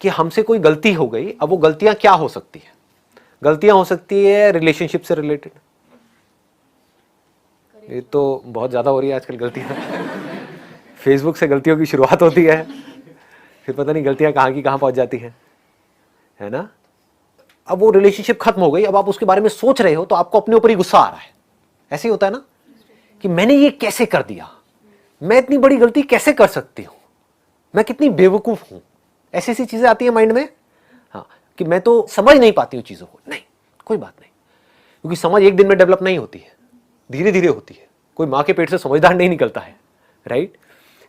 कि हमसे कोई गलती हो गई। अब वो गलतियां क्या हो सकती है? गलतियां हो सकती है रिलेशनशिप से रिलेटेड, ये तो बहुत ज्यादा हो रही है आजकल गलतियां। फेसबुक से गलतियों की शुरुआत होती है, फिर पता नहीं गलतियां कहाँ की कहाँ पहुंच जाती हैं, है ना। अब वो रिलेशनशिप खत्म हो गई, अब आप उसके बारे में सोच रहे हो तो आपको अपने ऊपर ही गुस्सा आ रहा है। ऐसे ही होता है ना कि मैंने ये कैसे कर दिया, मैं इतनी बड़ी गलती कैसे कर सकती हूं, मैं कितनी बेवकूफ हूं। ऐसी ऐसी चीजें आती है माइंड में, हाँ, कि मैं तो समझ नहीं पाती हूँ चीजों को। नहीं, कोई बात नहीं, क्योंकि समझ एक दिन में डेवलप नहीं होती है, धीरे धीरे होती है। कोई माँ के पेट से समझदार नहीं निकलता है, राइट।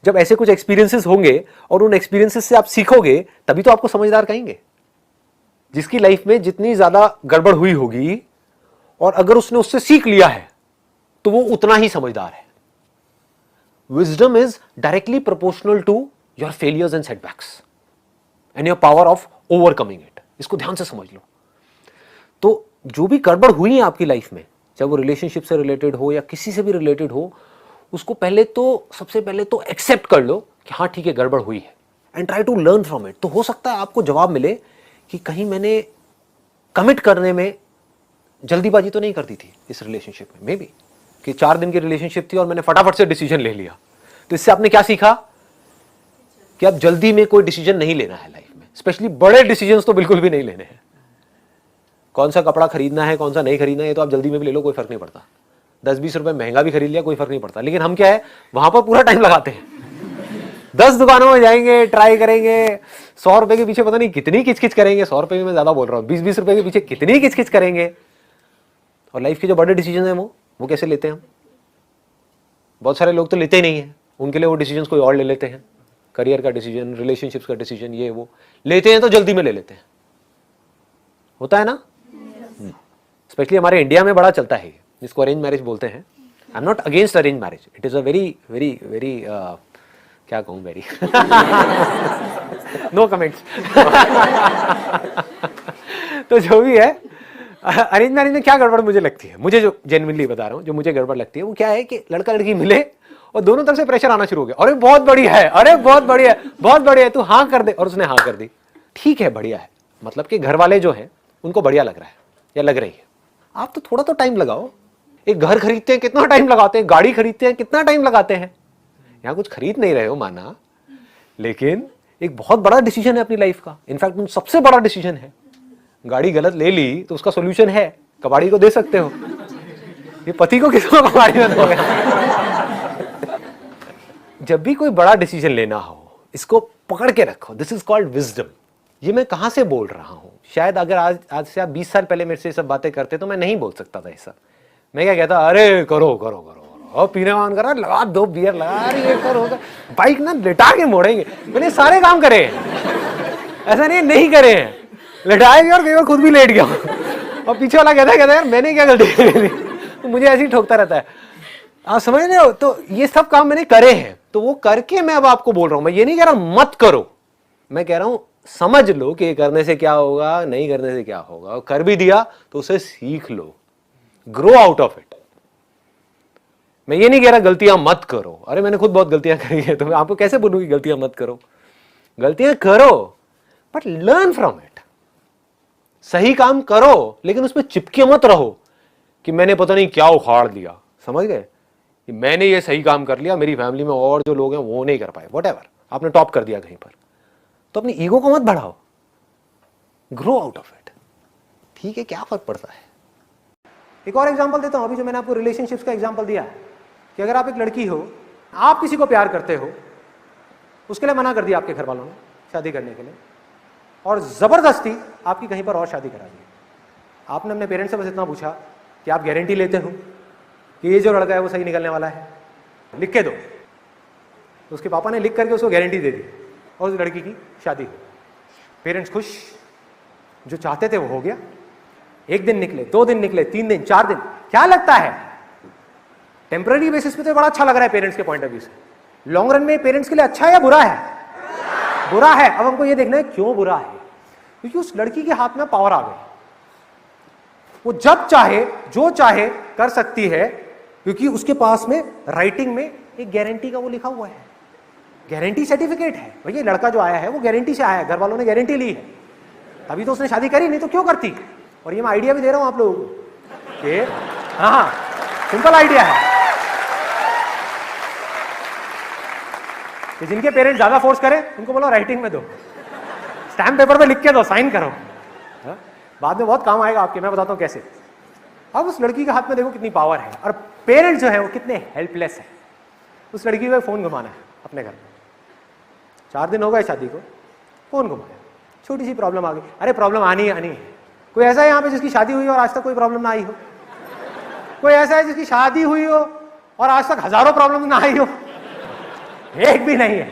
जब ऐसे कुछ एक्सपीरियंसेस होंगे और उन एक्सपीरियंसेस से आप सीखोगे, तभी तो आपको समझदार कहेंगे। जिसकी लाइफ में जितनी ज्यादा गड़बड़ हुई होगी और अगर उसने उससे सीख लिया है तो वो उतना ही समझदार है। Wisdom is directly proportional to your failures and setbacks and your power of overcoming it. इसको ध्यान से समझ लो। तो जो भी गड़बड़ हुई है आपकी लाइफ में, चाहे वो रिलेशनशिप से रिलेटेड हो या किसी से भी रिलेटेड हो, उसको सबसे पहले तो एक्सेप्ट कर लो कि हाँ ठीक है, गड़बड़ हुई है, and try to learn from it. तो हो सकता है आपको जवाब मिले कि कहीं मैंने कमिट करने में जल्दीबाजी तो नहीं कर दी थी इस रिलेशनशिप में, मे बी कि 4 दिन की रिलेशनशिप थी और मैंने फटाफट से डिसीजन ले लिया। तो इससे आपने क्या सीखा कि अब जल्दी में कोई डिसीजन नहीं लेना है लाइफ में, स्पेशली बड़े डिसीजंस तो बिल्कुल भी नहीं लेने हैं। कौन सा कपड़ा खरीदना है, कौन सा नहीं खरीदना है, ये तो आप जल्दी में भी ले लो, कोई फर्क नहीं पड़ता। 10-20 रुपए महंगा भी खरीद लिया, कोई फर्क नहीं पड़ता। लेकिन हम क्या है, वहां पर पूरा टाइम लगाते हैं। 10 दुकानों में जाएंगे, ट्राई करेंगे, 100 रुपए के पीछे पता नहीं कितनी किचकिच करेंगे। 100 रुपए में मैं ज्यादा बोल रहा हूँ, 20-20 रुपए के पीछे कितनी किचकिच करेंगे। और लाइफ के जो बड़े डिसीजन है वो कैसे लेते हैं हम? बहुत सारे लोग तो लेते ही नहीं है, उनके लिए वो डिसीजन कोई और ले लेते हैं। करियर का डिसीजन, रिलेशनशिप्स का डिसीजन, ये वो लेते हैं तो जल्दी में ले लेते हैं। होता है ना, स्पेशली हमारे इंडिया में बड़ा चलता है, जिसको अरेंज मैरिज बोलते हैं। I am not against arrange marriage, it is a very very very क्या कहूं, वेरी नो कमेंट्स। तो जो भी है, अरेंज मैरिज में क्या गड़बड़ मुझे लगती है, मुझे जो जेन्युइनली बता रहा हूँ, जो मुझे गड़बड़ लगती है वो क्या है कि लड़का लड़की मिले और दोनों तरफ से प्रेशर आना शुरू हो गया। अरे बहुत बढ़िया है, अरे बहुत बढ़िया है, बहुत बढ़िया है, तू हाँ कर दे। और उसने हाँ कर दी, ठीक है, बढ़िया है। मतलब कि घर वाले जो है उनको बढ़िया लग रहा है या लग रही है। आप तो थोड़ा तो टाइम लगाओ। एक घर खरीदते हैं कितना टाइम लगाते हैं, गाड़ी खरीदते हैं कितना टाइम लगाते हैं। यहाँ कुछ खरीद नहीं रहे हो माना, लेकिन एक बहुत बड़ा डिसीजन है अपनी लाइफ का। इनफैक्ट सबसे बड़ा डिसीजन है। गाड़ी गलत ले ली तो उसका सोल्यूशन है, कबाड़ी को दे सकते हो। ये पति को किसको कबाड़ी में दोगे? जब भी कोई बड़ा डिसीजन लेना हो, इसको पकड़ के रखो। This is called wisdom. ये मैं कहां से बोल रहा हूं? शायद अगर आज से आप 20 साल पहले मेरे से ये सब बातें करते तो मैं नहीं बोल सकता था ये सब। मैं क्या कहता, अरे करो करो करो, और पीने मान करा, लगा 2 बियर लगा, ये करो, बाइक ना लिटा के मोड़ेंगे। मैंने सारे काम करे, ऐसा नहीं करे हैं, लिटाए भी और कई बार खुद भी लेट गया। और पीछे वाला कहता है यार मैंने क्या गलती की? तो मुझे ऐसे ही ठोकता रहता है। आप समझ रहे हो? तो ये सब काम मैंने करे हैं, तो वो करके मैं अब आपको बोल रहा हूं। मैं ये नहीं कह रहा मत करो, मैं कह रहा हूं समझ लो कि करने से क्या होगा, नहीं करने से क्या होगा। और कर भी दिया तो उसे सीख लो, ग्रो आउट ऑफ इट। मैं ये नहीं कह रहा गलतियां मत करो। अरे मैंने खुद बहुत गलतियां करी है, तो मैं आपको कैसे बोलूं कि गलतियां मत करो? गलतियां करो, बट लर्न फ्रॉम इट। सही काम करो, लेकिन उसमें चिपके मत रहो कि मैंने पता नहीं क्या उखाड़ दिया। समझ गए? कि मैंने ये सही काम कर लिया, मेरी फैमिली में और जो लोग हैं वो नहीं कर पाए, व्हाटएवर, आपने टॉप कर दिया कहीं पर। तो अपनी ईगो को मत बढ़ाओ, ग्रो आउट ऑफ इट। ठीक है, क्या फर्क पड़ता है? एक और एग्जांपल देता हूं। अभी जो मैंने आपको रिलेशनशिप्स का एग्जांपल दिया कि अगर आप एक लड़की हो, आप किसी को प्यार करते हो, उसके लिए मना कर दिया आपके घर वालों ने शादी करने के लिए, और जबरदस्ती आपकी कहीं पर और शादी करा दी। आपने अपने पेरेंट्स से बस इतना पूछा कि आप गारंटी लेते हो कि ये जो लड़का है वो सही निकलने वाला है, लिख के दो। तो उसके पापा ने लिख करके उसको गारंटी दे दी और उस लड़की की शादी हुई। पेरेंट्स खुश, जो चाहते थे वो हो गया। 1 दिन निकले, 2 दिन निकले, 3 दिन, 4 दिन। क्या लगता है टेम्पररी बेसिस पे तो बड़ा अच्छा लग रहा है पेरेंट्स के पॉइंट ऑफ व्यू से। लॉन्ग रन में पेरेंट्स के लिए अच्छा है या बुरा है? बुरा है। अब हमको ये देखना है क्यों बुरा है। क्योंकि उस लड़की के हाथ में पावर आ गई, वो जब चाहे जो चाहे कर सकती है, क्योंकि उसके पास में राइटिंग में एक गारंटी का वो लिखा हुआ है। गारंटी सर्टिफिकेट है भैया, लड़का जो आया है वो गारंटी से आया है, घर वालों ने गारंटी ली है, तभी तो उसने शादी करी, नहीं तो क्यों करती। और ये मैं आइडिया भी दे रहा हूं आप लोगों को कि हाँ, सिंपल आइडिया है कि जिनके पेरेंट्स ज्यादा फोर्स करें उनको बोलो राइटिंग में दो, स्टैम्प पेपर पे लिख के दो, साइन करो, बाद में बहुत काम आएगा आपके। मैं बताता हूं कैसे। अब उस लड़की के हाथ में देखो कितनी पावर है, और पेरेंट्स जो है वो कितने हेल्पलेस है। उस लड़की को फोन घुमाना है अपने घर में, 4 दिन हो गए शादी को, फोन घुमाया, छोटी सी प्रॉब्लम आ गई, अरे प्रॉब्लम आनी है। कोई ऐसा है यहाँ पे जिसकी शादी हुई और आज तक कोई प्रॉब्लम ना आई हो? कोई ऐसा है जिसकी शादी हुई हो और आज तक हजारों प्रॉब्लम ना आई हो? एक भी नहीं है।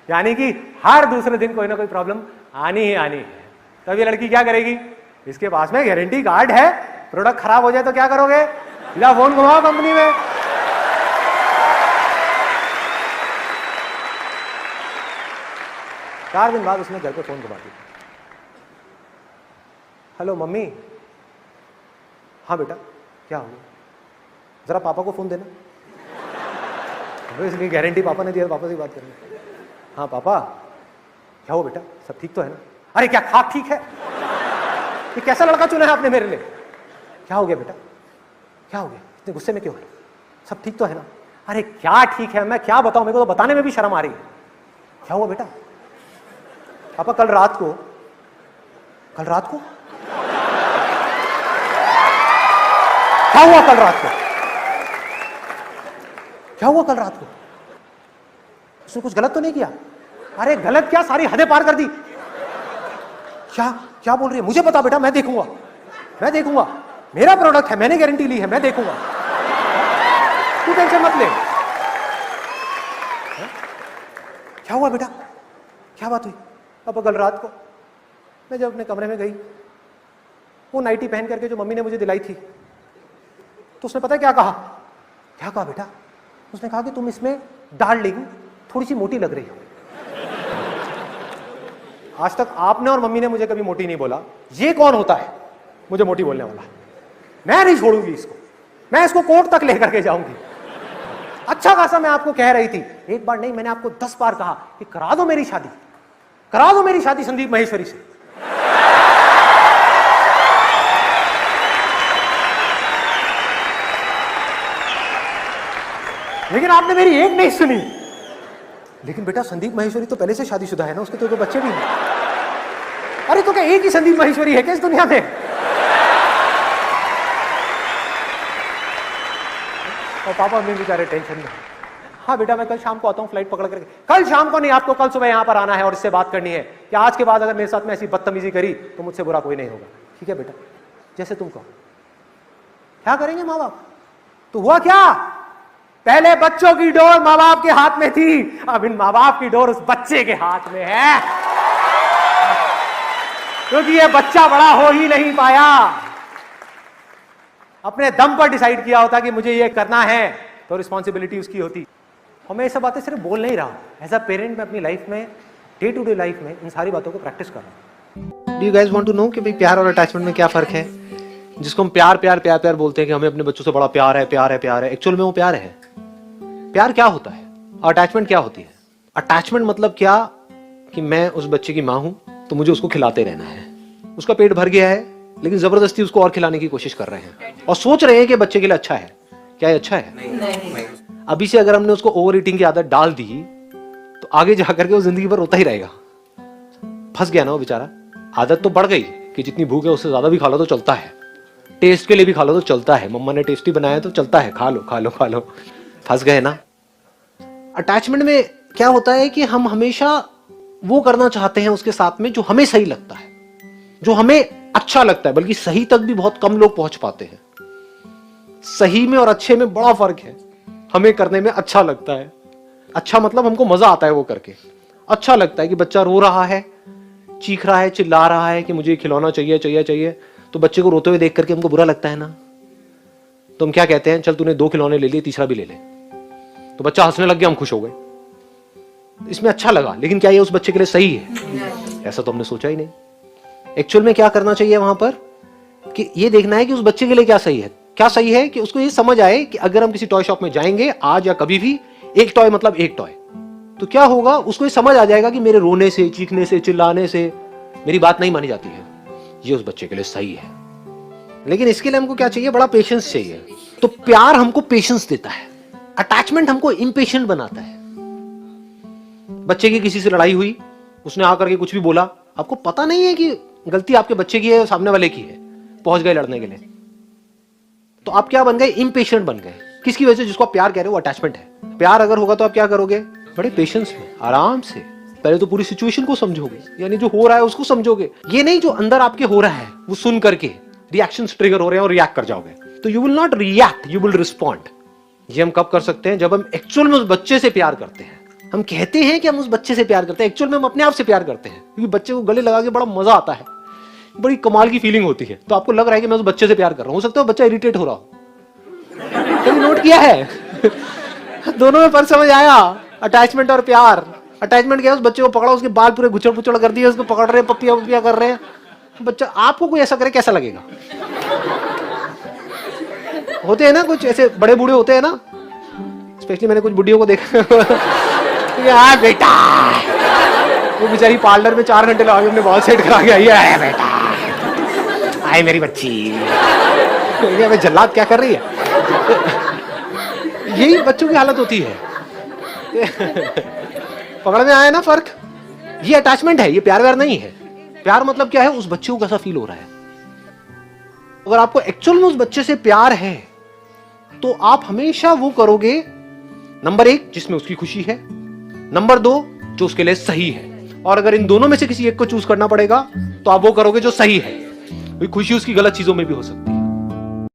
यानी कि हर दूसरे दिन कोई ना कोई प्रॉब्लम आनी ही आनी है। तब ये लड़की क्या करेगी? इसके पास में गारंटी कार्ड है, प्रोडक्ट खराब हो जाए तो क्या करोगे? सीधा फोन घुमाओ कंपनी में। चार दिन बाद उसने घर पे फोन घुमा दिया, हेलो मम्मी। हाँ बेटा क्या हो गया? जरा पापा को फोन देना। इसलिए गारंटी पापा ने दिया, पापा से बात करनी। हाँ पापा क्या हो बेटा, सब ठीक तो है ना? अरे क्या खाक ठीक है? ये कैसा लड़का चुना है आपने मेरे लिए? क्या हो गया बेटा, क्या हो गया, इतने गुस्से में क्यों है? सब ठीक तो है ना? अरे क्या ठीक है, मैं क्या बताऊं, मेरे को तो बताने में भी शर्म आ रही है। क्या हुआ बेटा? पापा कल रात को क्या हुआ कल रात को? क्या हुआ कल रात को? उसने कुछ गलत तो नहीं किया? अरे गलत क्या, सारी हदें पार कर दी। क्या बोल रही है? मुझे पता बेटा, मैं देखूंगा, मेरा प्रोडक्ट है, मैंने गारंटी ली है, मैं देखूंगा, तू टेंशन मत ले। क्या हुआ बेटा, क्या बात हुई? पापा कल रात को मैं जब अपने कमरे में गई, वो नाइटी पहन करके जो मम्मी ने मुझे दिलाई थी, तो उसने पता है क्या कहा? क्या कहा बेटा? उसने कहा कि तुम इसमें डार्लिंग थोड़ी सी मोटी लग रही हो। आज तक आपने और मम्मी ने मुझे कभी मोटी नहीं बोला। ये कौन होता है मुझे मोटी बोलने वाला? मैं नहीं छोड़ूंगी इसको, मैं इसको कोर्ट तक लेकर के जाऊंगी। अच्छा खासा मैं आपको कह रही थी, एक बार नहीं मैंने आपको 10 बार कहा कि करा दो मेरी शादी संदीप महेश्वरी से। लेकिन आपने मेरी एक नहीं सुनी। लेकिन बेटा संदीप महेश्वरी तो पहले से शादीशुदा है ना, उसके तो बच्चे भी हैं। अरे तो क्या एक ही संदीप महेश्वरी है क्या इस दुनिया में? और पापा मम्मी बेचारे टेंशन में। हाँ बेटा मैं कल शाम को आता हूँ फ्लाइट पकड़ करके। कल शाम को नहीं, आपको कल सुबह यहाँ पर आना है और इससे बात करनी है कि आज के बाद अगर मेरे साथ में ऐसी बदतमीजी करी तो मुझसे बुरा कोई नहीं होगा। ठीक है बेटा, जैसे तुम कहो। क्या करेंगे माँ बाप? तो हुआ क्या? पहले बच्चों की डोर माँ बाप के हाथ में थी, अब इन माँ बाप की डोर उस बच्चे के हाथ में है, क्योंकि ये बच्चा बड़ा हो ही नहीं पाया। अपने दम पर डिसाइड किया होता कि मुझे ये करना है तो रिस्पॉन्सिबिलिटी उसकी होती। और मैं ये सब बातें सिर्फ बोल नहीं रहा, एज अ पेरेंट मैं अपनी लाइफ में, डे टू डे लाइफ में इन सारी बातों को प्रैक्टिस कर रहा हूँ। Do you guys want to know कि भाई प्यार और अटैचमेंट में क्या फर्क है? जिसको हम प्यार बोलते हैं कि हमें अपने बच्चों से बड़ा प्यार है, एक्चुअल में वो प्यार है। प्यार क्या होता है? अटैचमेंट क्या होती है? अटैचमेंट मतलब क्या कि मैं उस बच्चे की माँ हूं तो मुझे उसको खिलाते रहना है। उसका पेट भर गया है लेकिन जबरदस्ती उसको और खिलाने की कोशिश कर रहे हैं और सोच रहे हैं कि बच्चे के लिए अच्छा है। क्या ये अच्छा है? नहीं। अभी से अगर हमने उसको ओवर ईटिंग की आदत डाल दी तो आगे जाकर के वो जिंदगी भर रोता ही रहेगा। फंस गया ना वो बेचारा। आदत तो बढ़ गई कि जितनी भूख है उससे ज्यादा भी खा लो तो चलता है, टेस्ट के लिए भी खा लो तो चलता है, मम्मा ने टेस्टी बनाया तो चलता है, खा लो। फंस गए ना। अटैचमेंट में क्या होता है कि हम हमेशा वो करना चाहते हैं उसके साथ में जो हमें सही लगता है, जो हमें अच्छा लगता है। बल्कि सही तक भी बहुत कम लोग पहुंच पाते हैं। सही में और अच्छे में बड़ा फर्क है। हमें करने में अच्छा लगता है, अच्छा मतलब हमको मजा आता है वो करके। अच्छा लगता है कि बच्चा रो रहा है, चीख रहा है, चिल्ला रहा है कि मुझे खिलौना चाहिए, तो बच्चे को रोते हुए देख करके हमको बुरा लगता है ना। तो हम क्या कहते हैं, चल तूने 2 खिलौने ले लिए, तीसरा भी ले ले। तो बच्चा हंसने लग गया, हम खुश हो गए, इसमें अच्छा लगा। लेकिन क्या ये उस बच्चे के लिए सही है? ऐसा तो हमने सोचा ही नहीं। एक्चुअल में क्या करना चाहिए वहां पर कि ये देखना है कि उस बच्चे के लिए क्या सही है। क्या सही है कि उसको ये समझ आए कि अगर हम किसी टॉय शॉप में जाएंगे आज या कभी भी, एक टॉय मतलब एक टॉय, तो क्या होगा, उसको ये समझ आ जाएगा कि मेरे रोने से, चीखने से, चिल्लाने से मेरी बात नहीं मानी जाती है, ये उस बच्चे के लिए सही है। लेकिन इसके लिए हमको क्या चाहिए, बड़ा पेशेंस चाहिए। तो प्यार हमको पेशेंस देता है, अटैचमेंट हमको इम्पेशेंट बनाता है। बच्चे की किसी से लड़ाई हुई, उसने आकर के कुछ भी बोला, आपको पता नहीं है कि गलती आपके बच्चे की है, सामने वाले की है, पहुंच गए लड़ने के लिए, तो आप क्या बन गए, इम्पेशेंट बन गए। किसकी वजह से? जिसको आप प्यार कह रहे हो वो अटैचमेंट है। प्यार अगर होगा तो आप क्या करोगे, बड़े पेशेंस में, आराम से, पहले तो पूरी सिचुएशन को समझोगे, यानी जो हो रहा है उसको समझोगे, ये नहीं जो अंदर आपके हो रहा है वो सुन करके रिएक्शंस ट्रिगर हो रहे हैं और रिएक्ट कर जाओगे। तो you will not react, you will respond. ये हम कब कर सकते हैं, जब हम एक्चुअल में उस बच्चे से प्यार करते हैं। हम कहते हैं कि हम उस बच्चे से प्यार करते हैं, एक्चुअल में हम अपने आप से प्यार करते हैं, क्योंकि बच्चे को गले लगा के बड़ा मजा आता है, बड़ी कमाल की फीलिंग होती है। तो आपको लग रहा है कि मैं उस बच्चे से प्यार कर रहा हूं, हो सकता है बच्चा इरिटेट हो रहा हो, कभी नोट किया है? दोनों में फर्क समझ आया, अटैचमेंट और प्यार। अटैचमेंट क्या है, उस बच्चे को पकड़ा, उसके बाल पूरे गुचड़ पुचड़ कर दिए, उसको पकड़ रहे, पप्पिया पप्पिया कर रहे हैं, बच्चा, आपको कोई ऐसा करे कैसा लगेगा? होते हैं ना कुछ ऐसे बड़े बूढ़े होते हैं ना, स्पेशली मैंने कुछ बुढ़ियों को देखा यार बेटा, वो बेचारी पार्लर में 4 घंटे लगा के अपने बाल सेट करा के आई है, बेटा आए मेरी बच्ची, ये जल्लाद क्या कर रही है? यही बच्चों की हालत होती है। पकड़ में आया ना फर्क, ये अटैचमेंट है, ये प्यार व्यार नहीं है। प्यार मतलब क्या है, उस बच्चे को कैसा फील हो रहा है। अगर आपको एक्चुअल में उस बच्चे से प्यार है तो आप हमेशा वो करोगे, नंबर 1 जिसमें उसकी खुशी है, नंबर 2 जो उसके लिए सही है। और अगर इन दोनों में से किसी एक को चूज करना पड़ेगा तो आप वो करोगे जो सही है। खुशी उसकी गलत चीजों में भी हो सकती है।